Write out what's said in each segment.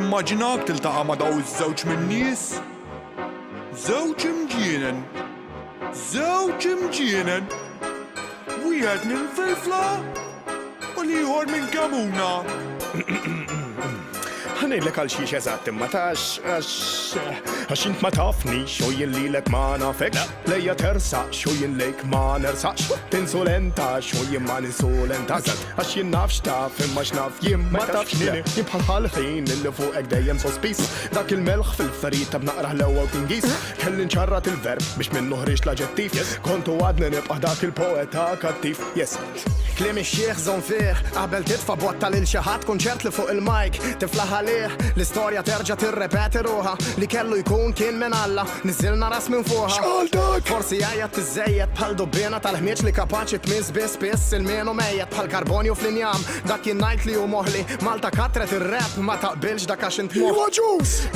timmaġinak tiltaqa' ma' daw iż-żewġ min-nies? Żewġ imġienen. Wieħed minn Filfla u l-ieħor minn Kamuna. Ħanejlek għal xiex eżatt imma għax int ma tafni xojjen lilek ma nafekx lejja tersaq xojjen lejk ma nersaqx tinsolenta xojjen ma ninsolentax għax jien nafx taf imma x'naf jien ma tafx nini jibħal ħin illi fuqek dejjem sospis dak il-melħ fil-ferita b'naqraħ l-ewwa u tingis kelli nċarrat il-verb biex minnu ħriġ l-aġġettiv kontu għadni nibqa' dak il-poeta kattiv. Kliem ix-xieħ żon fih qabel titfa' botta lil xi ħadd kunċert li fuq il-mike tiflaħ għalih l-istorja terġa' tirrepeti ruha li kellu jkun kien minn Alla niżilna ras minn fuqha. Forsi għajja tiżejjed bħal dubbina tal-ħmieġ li kapaċi tmiss biss il-mienu mejjed bħal karbonju fl-injam dak jien ngħid li hu moħli Malta katret ir-rap ma taqbilx dak għax int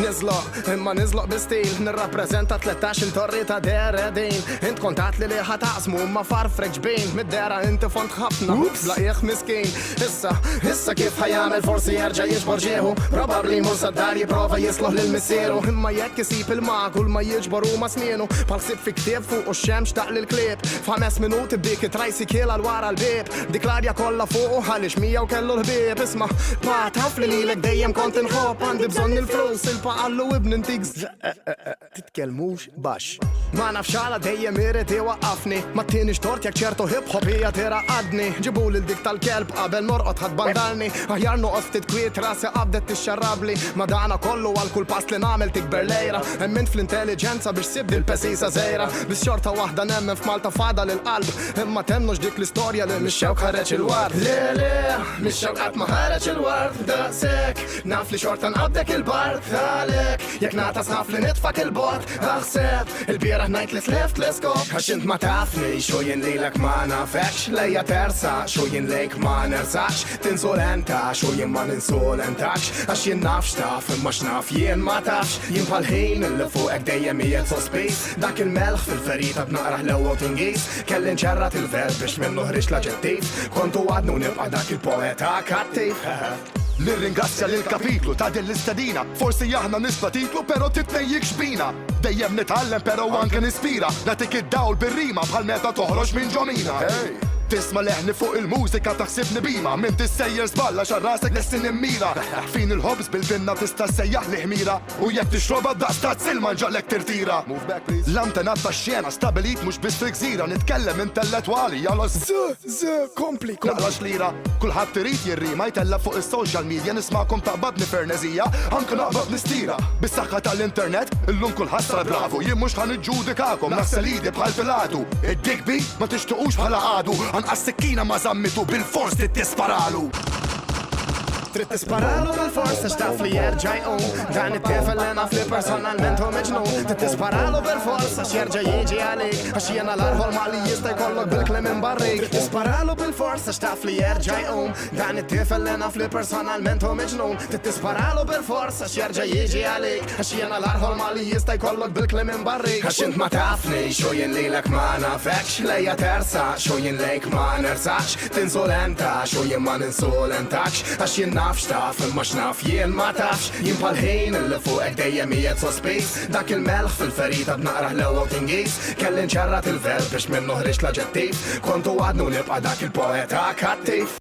Niżloq imma niżloq bi-stil nirrappreżenta 13 torri ta' deredin int kontat li ħataqsmu ma farfrek ġbin mid-dera inti font ħafna blaqieħ miskin issa kif ħajamel forsi jerġa' jiġbor ġieħu probabbli mhux saddar jipprova jisloħ lil missieru imma jekk isib il-magul ma jiġbor huma snienu bħal ħsieb fi ktieb fuq x-xemx taq lil-klieb f'5 minuti b'dik it-trajsi kiela l-wara l-bib diklarja kollha fuq għaliex miegħu kellu l-ħbieb isma' pa taf li lilek dejjem kont inħobb għandi bżonn il-flus il-paqallu ibn intik titkellmux baxx ma nafx għala dejjem irid iwaqqafni ma tienix tort jekk ċertu hip-hop hija tiraqadni ġibu lil dik tal-kelb qabel norqod ħadd bandalni aħjar noqgħod ftit kwiet rasi qabdet tixxarrabli ma dana kollu għal kull pass li nagħmel tikber lejra hemmint fl-intelligenza biex sibdi l-pesisa żejra biex xorta waħda nemmen f'Malta fada lil-qalb imma temmnux dik l-istorja li mix-xewq ħareġ il-ward le mix-xewq qatt ma ħareġ il-ward daqshekk naf li xorta nqabdek il-bard għalek jekk natas naf li nitfak il-bord aħseb il-bieraħ ngħid li tlift l-iskop għax int ma tafni xojjen lilek ma nafekx lejja tersa xojjen lejk ma nersaqx tinsolenta xojjen ma ninsolentax għax jien nafx taf imma x'naf jien ma tafx jien bħal-ħin illi fuqek dejjem qiegħed sospis dak il-melħ fil-ferita b'naqraħ l-ewwa u tingis kelli nċerrat il-verb biex minnu ħriġ l-aġġettiv kontu għadnu nibqa' dak il-poeta kattiv. Nirringrazzja lil-kapitlu ta' din l-istedina forsi aħna nisba titlu pero titnejjik xbina dejjem nitgħallem pero anke nispira natik id-dawl bir-rima bħal meta toħroġ minn ġomina. Tisma' leħni fuq il-mużika taħsibni bima minn tissejjer żballa xarrasek lessin immira fin il-ħobs bil-vinna tista' sejjaħ li ħmira u jekk tixroba daqs ta' silma ġallek tirtira. L-antenat tax-xena stabilit mhux biss fil-gżira nitkellem intellettwali jalla kompli naqra xlira kulħadd irid jirrima jtella fuq is-social media nisma'kom taqbadni fernezija anke naqbad nistira bis-saħħa tal-internet illum kulħadd sar bravu jien mhux ħaniġġudikakom naħselidi bħal filatu id-dikbi ma tixtuqux bħala għadu As-sikkina ma zammitu bil-fors tisparalu. Trid tisparalu bil-fors għax taf li jerġa' jqum dan it-tifel li naf li personalment hu miġnun trid tisparalu bil-fors għax jerġa' jiġi għalik għax jiena l-arħol ma li jista' jkollok bil-kliem imbarrik trid tisparalu bil-fors għax taf li jerġa' jqum dan it-tifel li naf li personalment hu miġnun trid tisparalu bil-fors għax jerġa' jiġi għalik għax jiena l-arħol ma li jista' jkollok bil-kliem imbarrik għax int ma tafni xojjen lilek ma nafekx lejja tersa xojjen lejk ma nersaqx tinsolenta xojjen ma ninsolentax għax jien nafx taf imma x'naf jien ma tafx jien bħal-ħin illi fuqek dejjem qiegħed sospis dak il-melħ fil-ferita b'naqraħ l-ewwa u tingis kelli nċarrat il-verb biex minnu ħriġ l-aġġettiv kontu għadnu nibqa' dak il-poeta kattiv.